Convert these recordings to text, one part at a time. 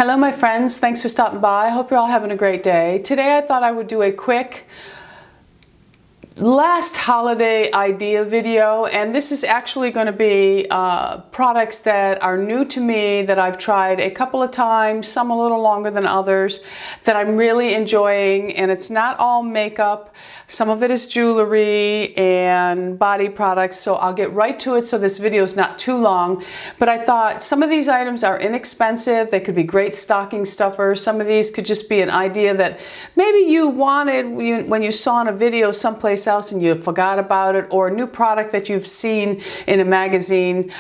Hello my friends, thanks for stopping by. I hope you're all having a great day. Today I thought I would do a quick last holiday idea video, and this is actually going to be products that are new to me that I've tried a couple of times, some a little longer than others, that I'm really enjoying. And it's not all makeup, some of it is jewelry and body products, so I'll get right to it so this video is not too long. But I thought some of these items are inexpensive, they could be great stocking stuffers. Some of these could just be an idea that maybe you wanted when you saw in a video someplace else and you forgot about it, or a new product that you've seen in a magazine.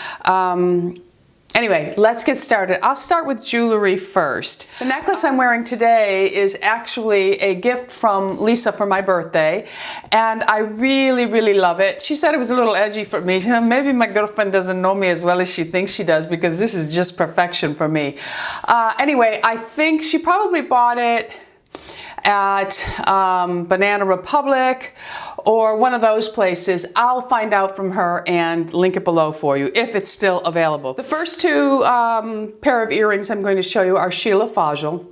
Anyway, let's get started. I'll start with jewelry first. The necklace I'm wearing today is actually a gift from Lisa for my birthday, and I really love it. She said it was a little edgy for me. Maybe my girlfriend doesn't know me as well as she thinks she does, because this is just perfection for me. Anyway, I think she probably bought it at Banana Republic or one of those places. I'll find out from her and link it below for you if it's still available. The first two pair of earrings I'm going to show you are Sheila Fajl.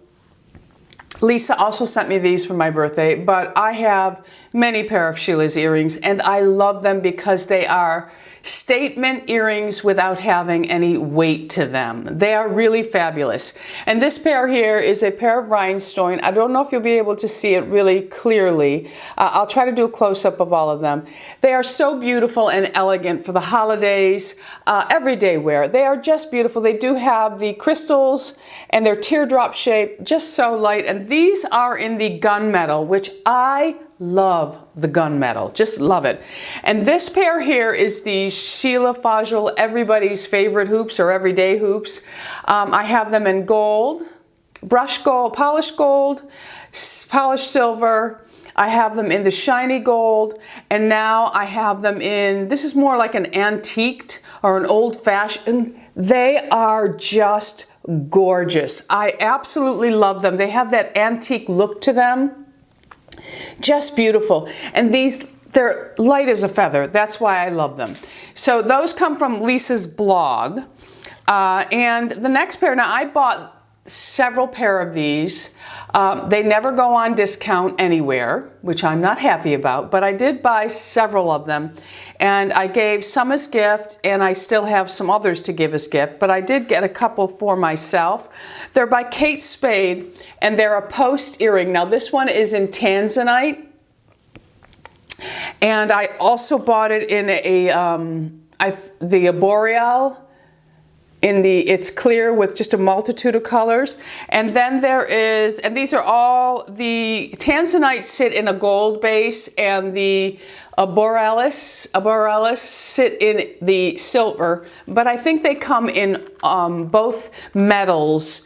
Lisa also sent me these for my birthday, but I have many pair of Sheila's earrings and I love them because they are statement earrings without having any weight to them. They are really fabulous. And this pair here is a pair of rhinestone. I don't know if you'll be able to see it really clearly. I'll try to do a close-up of all of them. They are so beautiful and elegant for the holidays, everyday wear. They are just beautiful. They do have the crystals and they're teardrop shaped, just so light. And these are in the gunmetal, which I love the gunmetal, just love it. And this pair here is the Sheila Fajl everybody's favorite hoops or everyday hoops. I have them in gold, brushed gold, polished silver. I have them in the shiny gold, and now I have them in, this is more like an antiqued or an old-fashioned. They are just gorgeous. I absolutely love them. They have that antique look to them. Just beautiful. And these, they're light as a feather. That's why I love them. So those come from Lisa's blog. And the next pair, now I bought several pair of these. They never go on discount anywhere, which I'm not happy about, but I did buy several of them. And I gave some as gift, and I still have some others to give as gift, but I did get a couple for myself. They're by Kate Spade, and they're a post earring. Now this one is in tanzanite, and I also bought it in the Boreal. It's clear with just a multitude of colors. And then there is, and these are all, the tanzanite sit in a gold base, and the Borealis sit in the silver, but I think they come in both metals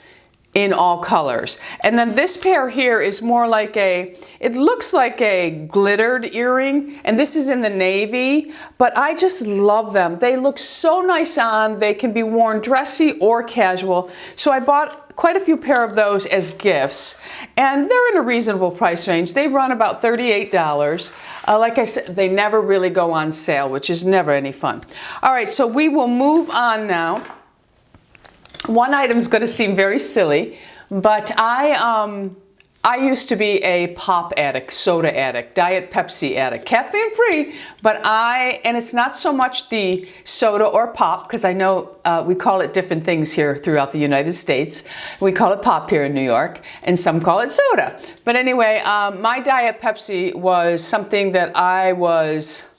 in all colors. And then this pair here is more like it looks like a glittered earring, and this is in the navy, but I just love them. They look so nice on. They can be worn dressy or casual. So I bought quite a few pair of those as gifts, and they're in a reasonable price range. They run about $38. Like I said, they never really go on sale, which is never any fun. All right, so we will move on now. One item is going to seem very silly, but I used to be a pop addict, soda addict, Diet Pepsi addict, caffeine free, and it's not so much the soda or pop, because I know we call it different things here throughout the United States. We call it pop here in New York, and some call it soda. But anyway, my Diet Pepsi was something that I was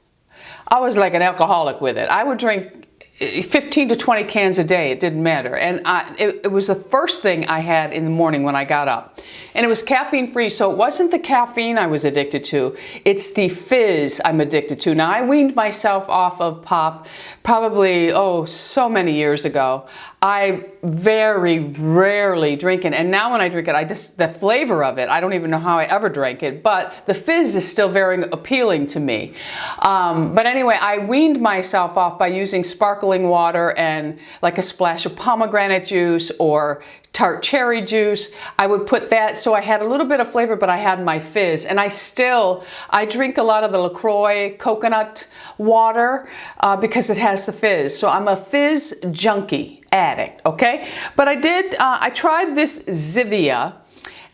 like an alcoholic with it. I would drink 15 to 20 cans a day, it didn't matter. And it was the first thing I had in the morning when I got up. And it was caffeine free, so it wasn't the caffeine I was addicted to, it's the fizz I'm addicted to. Now I weaned myself off of pop probably, so many years ago. I very rarely drink it, and now when I drink it, the flavor of it, I don't even know how I ever drank it, but the fizz is still very appealing to me. But anyway, I weaned myself off by using sparkling water and like a splash of pomegranate juice or tart cherry juice. I would put that, so I had a little bit of flavor, but I had my fizz. And I drink a lot of the LaCroix coconut water because it has the fizz. So I'm a fizz junkie. addict, okay? But I tried this Zivia,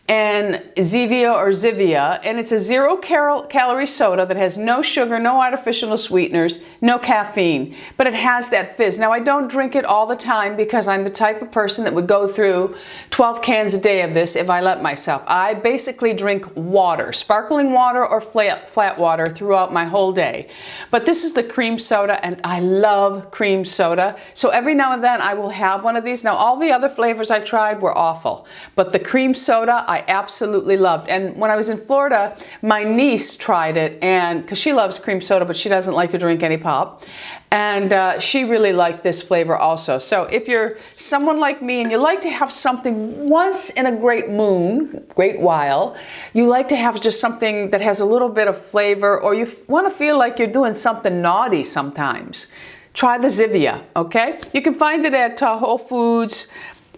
and Zivia, and it's a 0-calorie soda that has no sugar, no artificial sweeteners, no caffeine, but it has that fizz. Now, I don't drink it all the time because I'm the type of person that would go through 12 cans a day of this if I let myself. I basically drink water, sparkling water or flat water throughout my whole day. But this is the cream soda, and I love cream soda. So every now and then I will have one of these. Now, all the other flavors I tried were awful, but the cream soda I absolutely loved. And when I was in Florida, my niece tried it, and because she loves cream soda, but she doesn't like to drink any pop, and she really liked this flavor also. So if you're someone like me and you like to have something once in a great while, you like to have just something that has a little bit of flavor, or you want to feel like you're doing something naughty sometimes, try the Zivia, okay? You can find it at Whole Foods.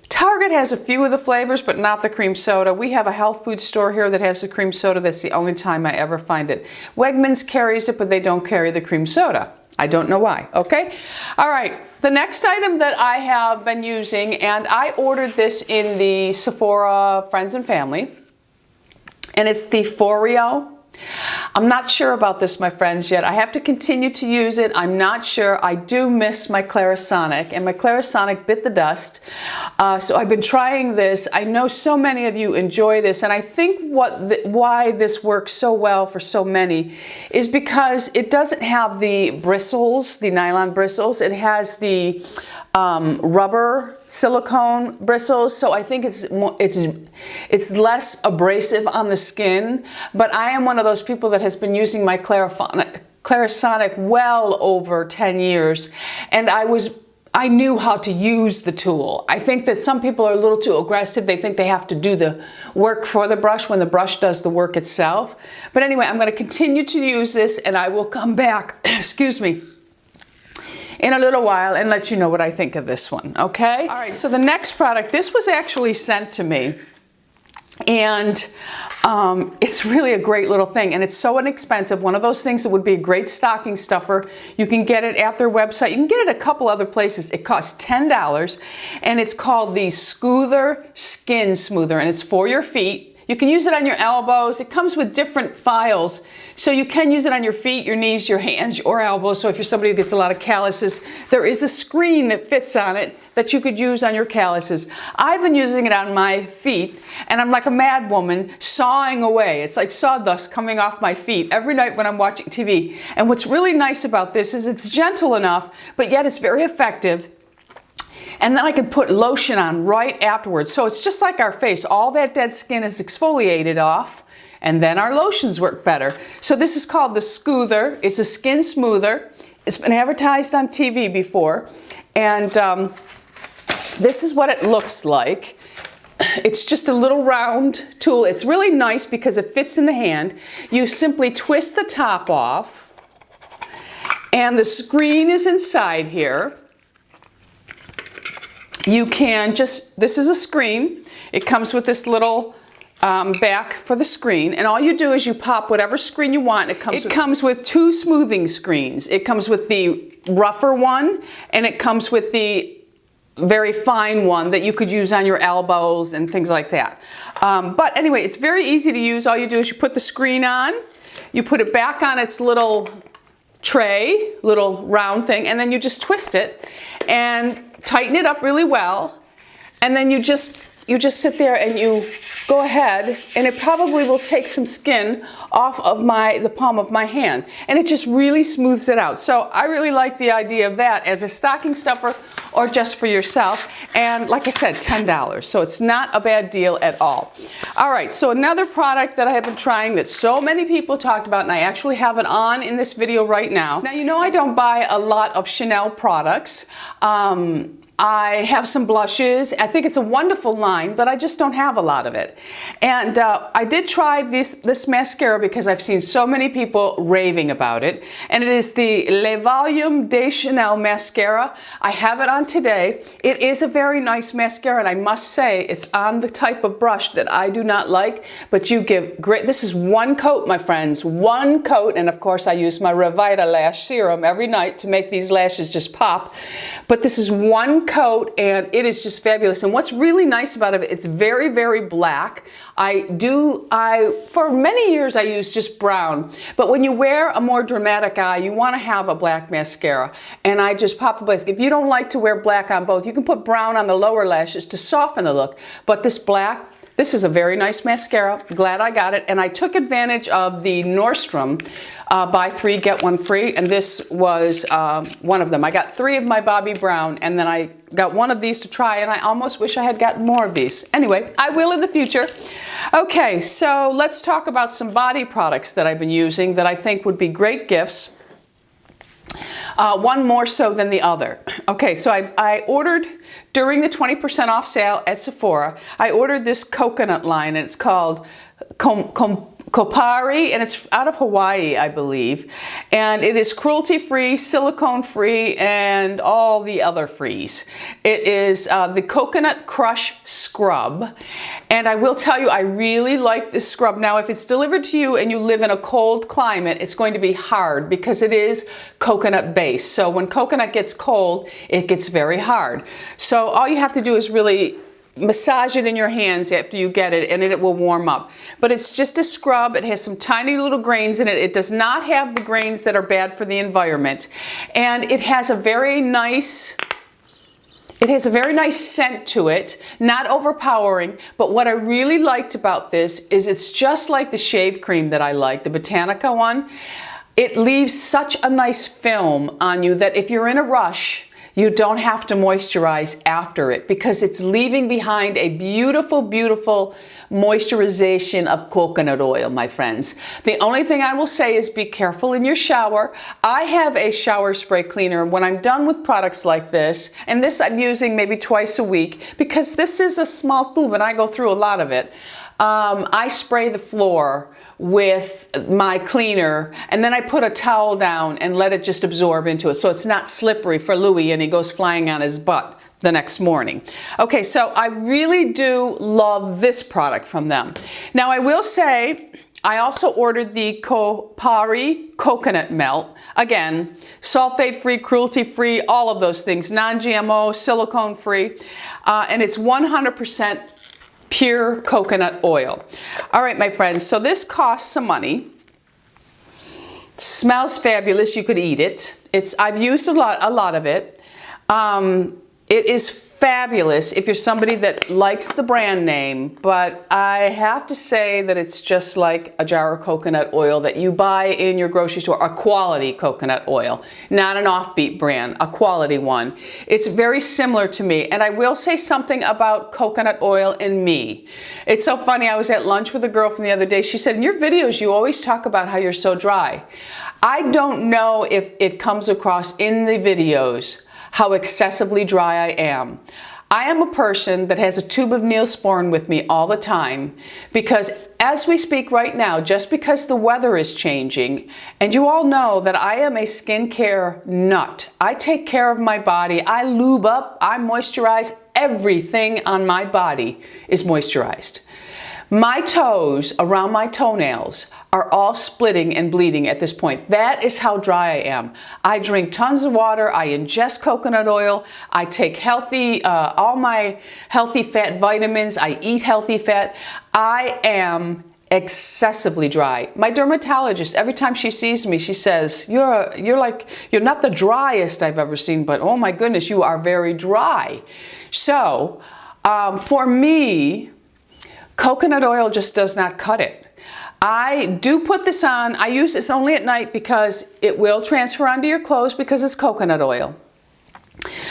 Target has a few of the flavors, but not the cream soda. We have a health food store here that has the cream soda. That's the only time I ever find it. Wegmans carries it, but they don't carry the cream soda. I don't know why, okay? All right, the next item that I have been using, and I ordered this in the Sephora Friends and Family, and it's the Foreo. I'm not sure about this, my friends, yet. I have to continue to use it. I'm not sure. I do miss my Clarisonic, and my Clarisonic bit the dust. So I've been trying this. I know so many of you enjoy this, and I think why this works so well for so many is because it doesn't have the bristles, the nylon bristles. It has the rubber silicone bristles, so I think it's less abrasive on the skin. But I am one of those people that has been using my Clarisonic well over 10 years, and I knew how to use the tool. I think that some people are a little too aggressive. They think they have to do the work for the brush when the brush does the work itself. But anyway, I'm going to continue to use this, and I will come back, excuse me, in a little while and let you know what I think of this one, okay? All right, so the next product, this was actually sent to me, and it's really a great little thing, and it's so inexpensive. One of those things that would be a great stocking stuffer. You can get it at their website. You can get it a couple other places. It costs $10, and it's called the Skoother Skin Smoother, and it's for your feet. You can use it on your elbows. It comes with different files, so you can use it on your feet, your knees, your hands, or elbows. So if you're somebody who gets a lot of calluses, there is a screen that fits on it that you could use on your calluses. I've been using it on my feet, and I'm like a mad woman sawing away. It's like sawdust coming off my feet every night when I'm watching TV. And what's really nice about this is it's gentle enough, but yet it's very effective. And then I can put lotion on right afterwards. So it's just like our face. All that dead skin is exfoliated off, and then our lotions work better. So this is called the Skoother. It's a skin smoother. It's been advertised on TV before. And this is what it looks like. It's just a little round tool. It's really nice because it fits in the hand. You simply twist the top off, and the screen is inside here. You can just, this is a screen. It comes with this little back for the screen, and all you do is you pop whatever screen you want. It comes with two smoothing screens. It comes with the rougher one, and it comes with the very fine one that you could use on your elbows and things like that. But anyway, it's very easy to use. All you do is you put the screen on, you put it back on its little tray, little round thing, and then you just twist it and tighten it up really well, and then you just sit there and you go ahead, and it probably will take some skin off of the palm of my hand, and it just really smooths it out. So I really like the idea of that as a stocking stuffer or just for yourself. And like I said, $10, so it's not a bad deal at all. All right, so another product that I have been trying that so many people talked about, and I actually have it on in this video right now. Now, you know I don't buy a lot of Chanel products. I have some blushes. I think it's a wonderful line, but I just don't have a lot of it. And I did try this mascara because I've seen so many people raving about it. And it is the Le Volume de Chanel mascara. I have it on today. It is a very nice mascara, and I must say it's on the type of brush that I do not like, but you give great, this is one coat, my friends, one coat. And of course I use my Revita lash serum every night to make these lashes just pop. But this is one coat, and it is just fabulous. And what's really nice about it, it's very, very black. For many years I used just brown, but when you wear a more dramatic eye, you want to have a black mascara. And I just pop the black. If you don't like to wear black on both, you can put brown on the lower lashes to soften the look. But this black, this is a very nice mascara. Glad I got it. And I took advantage of the Nordstrom buy 3 get 1 free, and this was one of them. I got 3 of my Bobbi Brown, and then I got 1 of these to try, and I almost wish I had gotten more of these. Anyway, I will in the future. Okay, so let's talk about some body products that I've been using that I think would be great gifts. One more so than the other. Okay, so I ordered during the 20% off sale at Sephora, I ordered this coconut line, and it's called Kopari, and it's out of Hawaii, I believe. And it is cruelty-free, silicone-free, and all the other frees. It is the Coconut Crush Scrub. And I will tell you, I really like this scrub. Now, if it's delivered to you and you live in a cold climate, it's going to be hard because it is coconut based. So when coconut gets cold, it gets very hard. So all you have to do is really massage it in your hands after you get it, and it will warm up. But it's just a scrub. It has some tiny little grains in it. It does not have the grains that are bad for the environment. And it has a very nice scent to it, not overpowering, but what I really liked about this is it's just like the shave cream that I like, the Botanica one. It leaves such a nice film on you that if you're in a rush, you don't have to moisturize after it because it's leaving behind a beautiful, beautiful moisturization of coconut oil, my friends. The only thing I will say is be careful in your shower. I have a shower spray cleaner when I'm done with products like this, and this I'm using maybe twice a week because this is a small tube and I go through a lot of it. I spray the floor with my cleaner, and then I put a towel down and let it just absorb into it so it's not slippery for Louis and he goes flying on his butt the next morning. Okay, so I really do love this product from them. Now I will say I also ordered the Kopari Coconut Melt. Again, sulfate-free, cruelty-free, all of those things, non-GMO, silicone-free, and it's 100% pure coconut oil. All right, my friends, so this costs some money. Smells fabulous. You could eat it. I've used a lot of it. It is fabulous if you're somebody that likes the brand name, but I have to say that it's just like a jar of coconut oil that you buy in your grocery store, a quality coconut oil, not an offbeat brand, a quality one. It's very similar to me, and I will say something about coconut oil and me. It's so funny, I was at lunch with a girl from the other day. She said, in your videos, you always talk about how you're so dry. I don't know if it comes across in the videos how excessively dry I am. I am a person that has a tube of Neosporin with me all the time because as we speak right now, just because the weather is changing, and you all know that I am a skincare nut. I take care of my body. I lube up, I moisturize. Everything on my body is moisturized. My toes around my toenails are all splitting and bleeding at this point. That is how dry I am. I drink tons of water. I ingest coconut oil. I take all my healthy fat vitamins. I eat healthy fat. I am excessively dry. My dermatologist, every time she sees me, she says, you're not the driest I've ever seen, but oh my goodness, you are very dry. So for me, coconut oil just does not cut it. I do put this on. I use this only at night because it will transfer onto your clothes because it's coconut oil.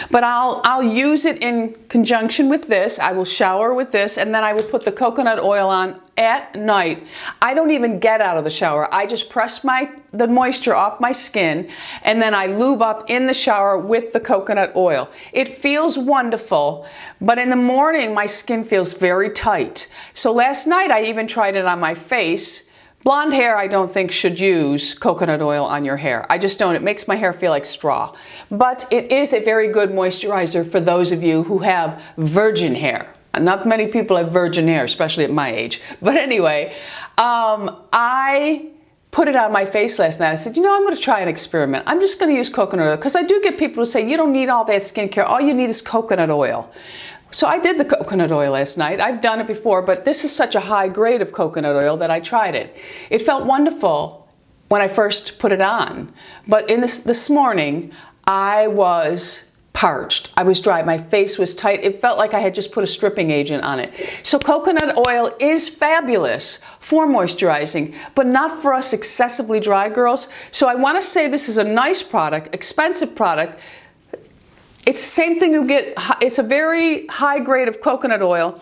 But I'll use it in conjunction with this. I will shower with this, and then I will put the coconut oil on at night. I don't even get out of the shower. I just press the moisture off my skin, and then I lube up in the shower with the coconut oil. It feels wonderful, but in the morning my skin feels very tight. So last night I even tried it on my face. Blonde hair, I don't think should use coconut oil on your hair. I just don't. It makes my hair feel like straw. But it is a very good moisturizer for those of you who have virgin hair. Not many people have virgin hair, especially at my age. But anyway, I put it on my face last night. I said, you know, I'm going to try an experiment. I'm just going to use coconut oil, because I do get people who say, you don't need all that skincare. All you need is coconut oil. So I did the coconut oil last night. I've done it before, but this is such a high grade of coconut oil that I tried it. It felt wonderful when I first put it on. But in this morning, I was parched. I was dry. My face was tight. It felt like I had just put a stripping agent on it. So coconut oil is fabulous for moisturizing, but not for us excessively dry girls. So I want to say this is a nice product, expensive product. It's the same thing you get. It's a very high grade of coconut oil,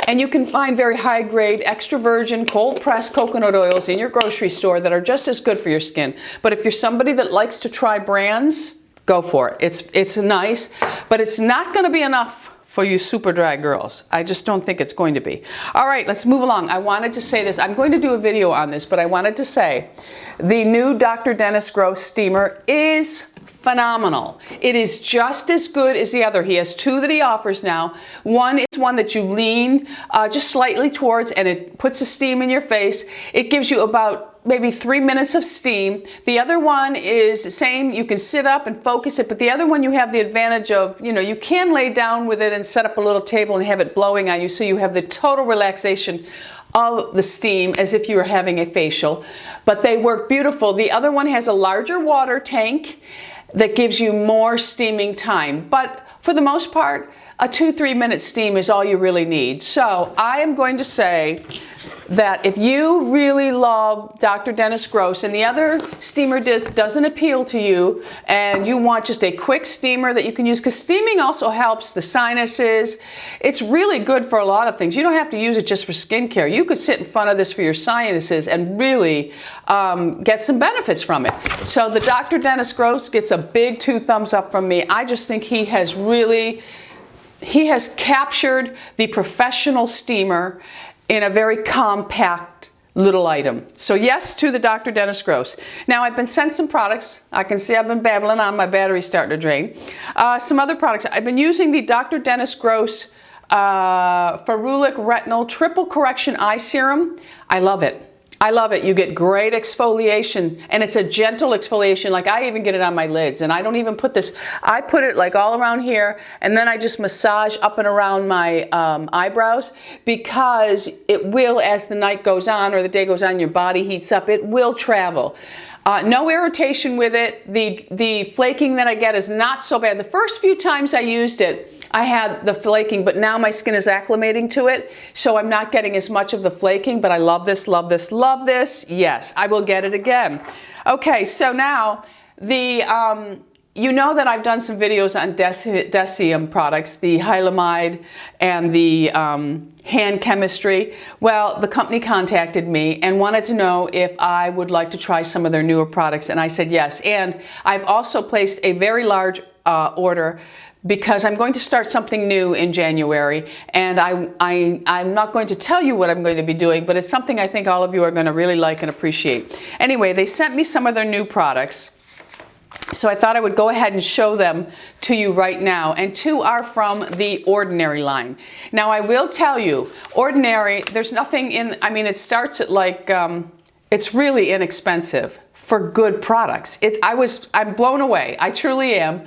and you can find very high grade extra virgin cold pressed coconut oils in your grocery store that are just as good for your skin. But if you're somebody that likes to try brands, go for it. It's nice, but it's not going to be enough for you super dry girls. I just don't think it's going to be. All right, let's move along. I wanted to say this. I'm going to do a video on this, but I wanted to say the new Dr. Denis Gross steamer is phenomenal. It is just as good as the other. He has two that he offers now. One is one that you lean just slightly towards, and it puts a steam in your face. It gives you about maybe 3 minutes of steam. The other one is the same. You can sit up and focus it, but the other one you have the advantage of, you know, you can lay down with it and set up a little table and have it blowing on you, so you have the total relaxation of the steam as if you were having a facial. But they work beautiful. The other one has a larger water tank that gives you more steaming time. But for the most part, a 2-3 minute steam is all you really need. So I am going to say that if you really love Dr. Denis Gross and the other steamer doesn't appeal to you, and you want just a quick steamer that you can use, because steaming also helps the sinuses. It's really good for a lot of things. You don't have to use it just for skincare. You could sit in front of this for your sinuses and really get some benefits from it. So the Dr. Denis Gross gets a big 2 thumbs up from me. I just think he has captured the professional steamer in a very compact little item. So yes to the Dr. Denis Gross. Now I've been sent some products. I can see I've been babbling on, my battery's starting to drain. Some other products. I've been using the Dr. Denis Gross Ferulic Retinol Triple Correction Eye Serum. I love it. I love it. You get great exfoliation, and it's a gentle exfoliation. Like, I even get it on my lids, and I don't even put this, I put it like all around here, and then I just massage up and around my eyebrows, because it will, as the night goes on or the day goes on, your body heats up, it will travel. No irritation with it. The flaking that I get is not so bad. The first few times I used it, I had the flaking, but now my skin is acclimating to it, so I'm not getting as much of the flaking, but I love this, love this, love this. Yes, I will get it again. Okay, so now you know that I've done some videos on Deciem products, the Hylamide and the hand chemistry. Well, the company contacted me and wanted to know if I would like to try some of their newer products, and I said yes. And I've also placed a very large order, because I'm going to start something new in January, and I'm not going to tell you what I'm going to be doing, but it's something I think all of you are going to really like and appreciate. Anyway, they sent me some of their new products, so I thought I would go ahead and show them to you right now, and 2 are from the Ordinary line. Now, I will tell you, Ordinary, there's nothing in, I mean, it starts at like, it's really inexpensive for good products. I'm blown away. I truly am.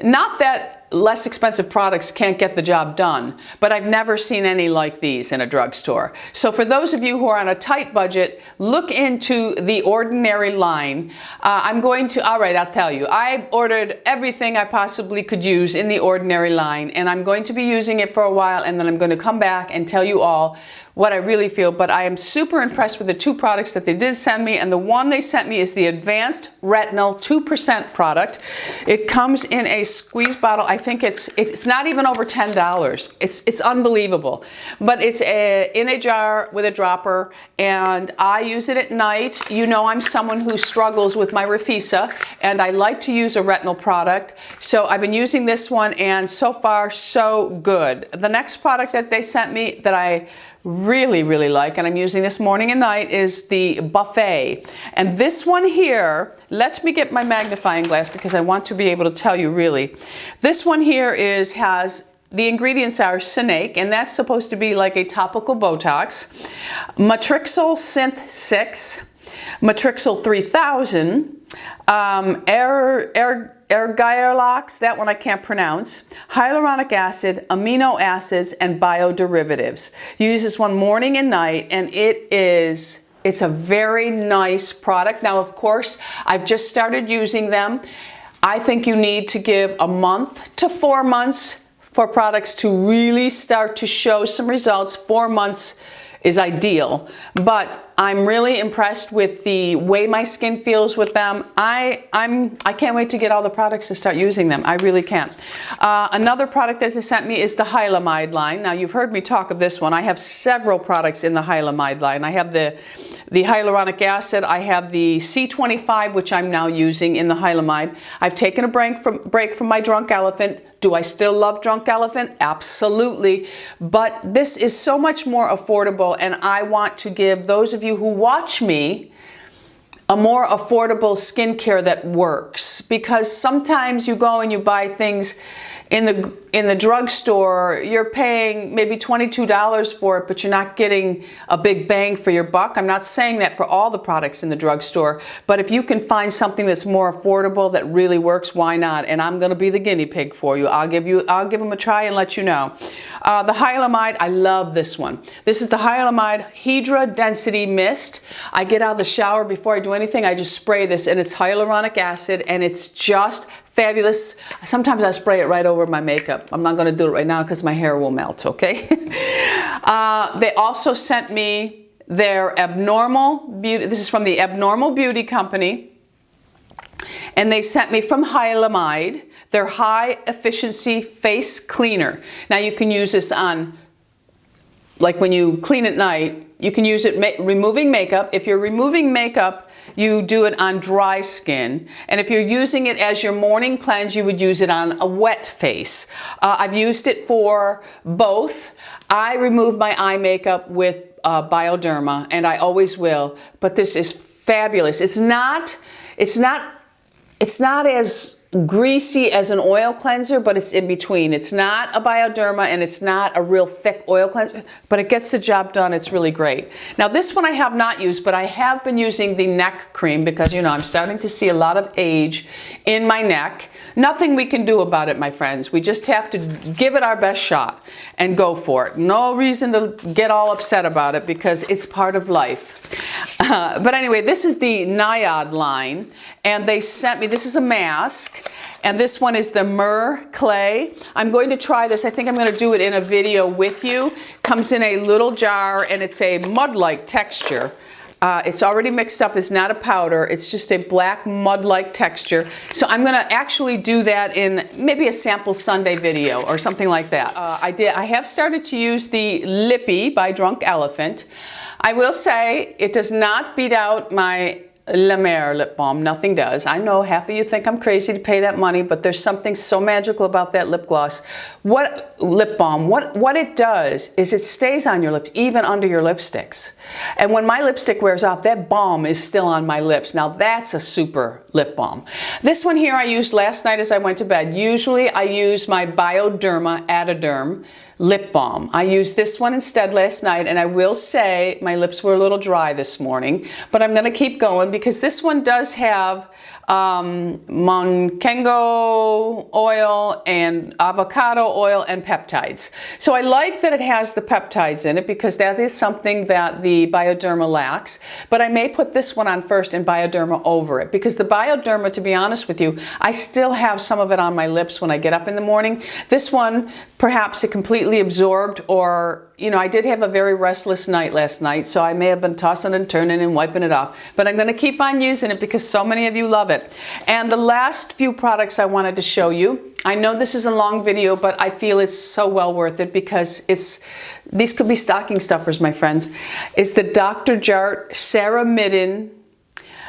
Not that less expensive products can't get the job done, but I've never seen any like these in a drugstore. So for those of you who are on a tight budget, look into the Ordinary line. All right, I'll tell you. I ordered everything I possibly could use in the Ordinary line, and I'm going to be using it for a while, and then I'm going to come back and tell you all what I really feel. But I am super impressed with the 2 products that they did send me, and the one they sent me is the Advanced Retinol 2% product. It comes in a squeeze bottle. I think it's not even over $10. It's unbelievable. But it's in a jar with a dropper, and I use it at night. You know, I'm someone who struggles with my Refisa, and I like to use a retinol product. So I've been using this one, and so far so good. The next product that they sent me that I really, really like, and I'm using this morning and night, is the Buffet. And this one here, let me get my magnifying glass because I want to be able to tell you really. This one here has, the ingredients are Snake, and that's supposed to be like a topical Botox, Matrixyl Synth 6, Matrixyl 3000, Ergyrlox, that one I can't pronounce, hyaluronic acid, amino acids, and bioderivatives. Use this one morning and night, and it's a very nice product. Now, of course, I've just started using them. I think you need to give a month to 4 months for products to really start to show some results. 4 months is ideal, but I'm really impressed with the way my skin feels with them. I can't wait to get all the products to start using them. I really can't. Another product that they sent me is the Hylamide line. Now, you've heard me talk of this one. I have several products in the Hylamide line. I have the hyaluronic acid. I have the C25, which I'm now using in the Hylamide. I've taken a break from my Drunk Elephant. Do I still love Drunk Elephant? Absolutely. But this is so much more affordable, and I want to give those of you who watch me a more affordable skincare that works. Because sometimes you go and you buy things in the drugstore, you're paying maybe $22 for it, but you're not getting a big bang for your buck. I'm not saying that for all the products in the drugstore, but if you can find something that's more affordable that really works, why not? And I'm going to be the guinea pig for you. I'll give them a try and let you know. The Hylamide, I love this one. This is the Hylamide Hydra Density Mist. I get out of the shower before I do anything. I just spray this, and it's hyaluronic acid, and it's just fabulous. Sometimes I spray it right over my makeup. I'm not going to do it right now because my hair will melt, okay? They also sent me their Abnormal Beauty. This is from the Abnormal Beauty Company. And they sent me from Hylamide their High Efficiency Face Cleaner. Now you can use this on, like when you clean at night, you can use it removing makeup. If you're removing makeup, you do it on dry skin. And if you're using it as your morning cleanse, you would use it on a wet face. I've used it for both. I remove my eye makeup with Bioderma, and I always will. But this is fabulous. It's not as greasy as an oil cleanser, but it's in between. It's not a Bioderma, and it's not a real thick oil cleanser, but it gets the job done. It's really great. Now, this one I have not used, but I have been using the neck cream because, you know, I'm starting to see a lot of age in my neck. Nothing we can do about it, my friends. We just have to give it our best shot and go for it. No reason to get all upset about it because it's part of life. But anyway, this is the Nyad line, and they sent me, this is a mask, and this one is the Myrrh Clay. I'm going to try this. I think I'm going to do it in a video with you. Comes in a little jar, and it's a mud-like texture. It's already mixed up. It's not a powder. It's just a black mud-like texture. So I'm going to actually do that in maybe a sample Sunday video or something like that. I have started to use the Lippe by Drunk Elephant. I will say it does not beat out my La Mer lip balm. Nothing does. I know half of you think I'm crazy to pay that money, but there's something so magical about that lip gloss. What lip balm, what it does is it stays on your lips, even under your lipsticks. And when my lipstick wears off, that balm is still on my lips. Now that's a super lip balm. This one here I used last night as I went to bed. Usually I use my Bioderma Adaderm lip balm. I used this one instead last night, and I will say my lips were a little dry this morning, but I'm going to keep going because this one does have Monkengo oil and avocado oil and peptides. So I like that it has the peptides in it because that is something that the Bioderma lacks, but I may put this one on first and Bioderma over it because the Bioderma, to be honest with you, I still have some of it on my lips when I get up in the morning. This one, perhaps it completely absorbed, or you know, I did have a very restless night last night, so I may have been tossing and turning and wiping it off. But I'm going to keep on using it because so many of you love it. And the last few products I wanted to show you, I know this is a long video, but I feel it's so well worth it because these could be stocking stuffers, my friends. It's the Dr. Jart Ceramidin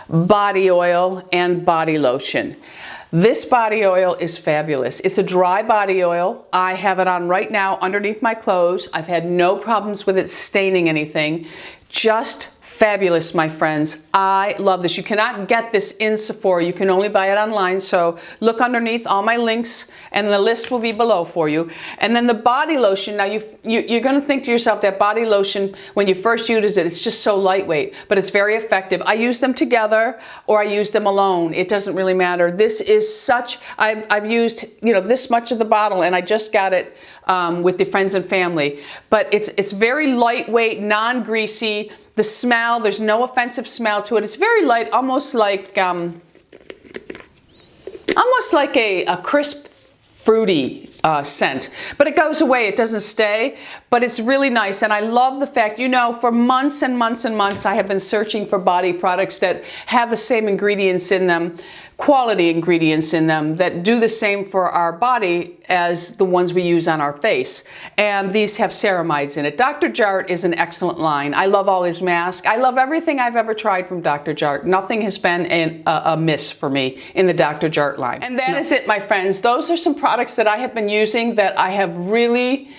Body Oil and Body Lotion. This body oil is fabulous. It's a dry body oil. I have it on right now underneath my clothes. I've had no problems with it staining anything. Just fabulous, my friends. I love this. You cannot get this in Sephora. You can only buy it online. So look underneath all my links and the list will be below for you. And then the body lotion. Now you're going to think to yourself that body lotion, when you first use it, it's just so lightweight, but it's very effective. I use them together or I use them alone. It doesn't really matter. This is such, I've used, you know, this much of the bottle, and I just got it with the friends and family. But it's very lightweight, non-greasy. The smell, there's no offensive smell to it. It's very light, almost like a crisp, fruity scent, but it goes away, it doesn't stay, but it's really nice. And I love the fact, you know, for months and months and months I have been searching for body products that have the same ingredients in them, quality ingredients in them, that do the same for our body as the ones we use on our face. And these have ceramides in it. Dr. Jart is an excellent line. I love all his masks. I love everything I've ever tried from Dr. Jart. Nothing has been a miss for me in the Dr. Jart line. And that is it, my friends. Those are some products that I have been using that I have really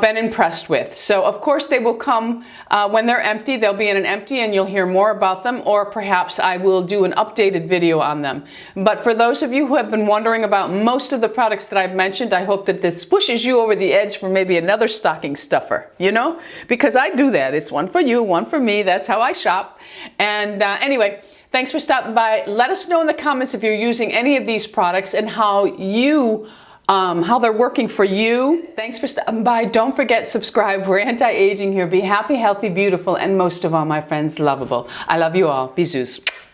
been impressed with. So of course they will come when they're empty. They'll be in an empty and you'll hear more about them, or perhaps I will do an updated video on them. But for those of you who have been wondering about most of the products that I've mentioned, I hope that this pushes you over the edge for maybe another stocking stuffer, you know, because I do that. It's one for you, one for me. That's how I shop. And anyway, thanks for stopping by. Let us know in the comments if you're using any of these products and how they're working for you. Thanks for stopping by. Don't forget, subscribe. We're anti-aging here. Be happy, healthy, beautiful, and most of all, my friends, lovable. I love you all. Bisous.